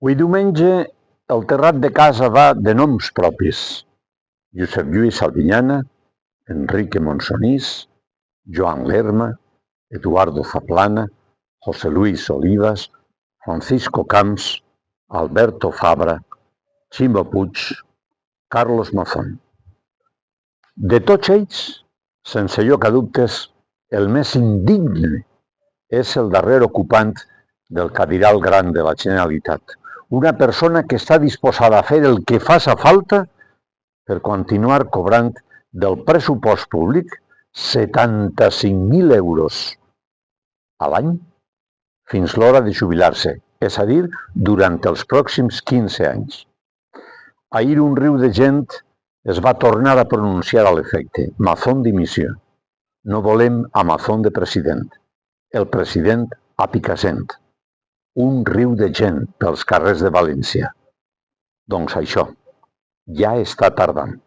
Avui diumenge el terrat de casa va de noms propis: Josep Lluís Albinyana, Enrique Monsonís, Joan Lerma, Eduardo Zaplana, José Luis Olivas, Francisco Camps, Alberto Fabra, Ximo Puig, Carlos Mazón. De tots ells, sense lloc a dubtes, el més indigne és el darrer ocupant del cadiral gran de la Generalitat, una persona que està disposada a fer el que faça falta per continuar cobrant del pressupost públic 75.000 euros a l'any fins l'hora de jubilar-se, és a dir, durant els pròxims 15 anys. Ahir un riu de gent es va tornar a pronunciar a l'efecte: Mazón dimissió. No volem a Mazón de president. El president a Picassent. Un riu de gent pels carrers de València. Doncs això, ja està tardant.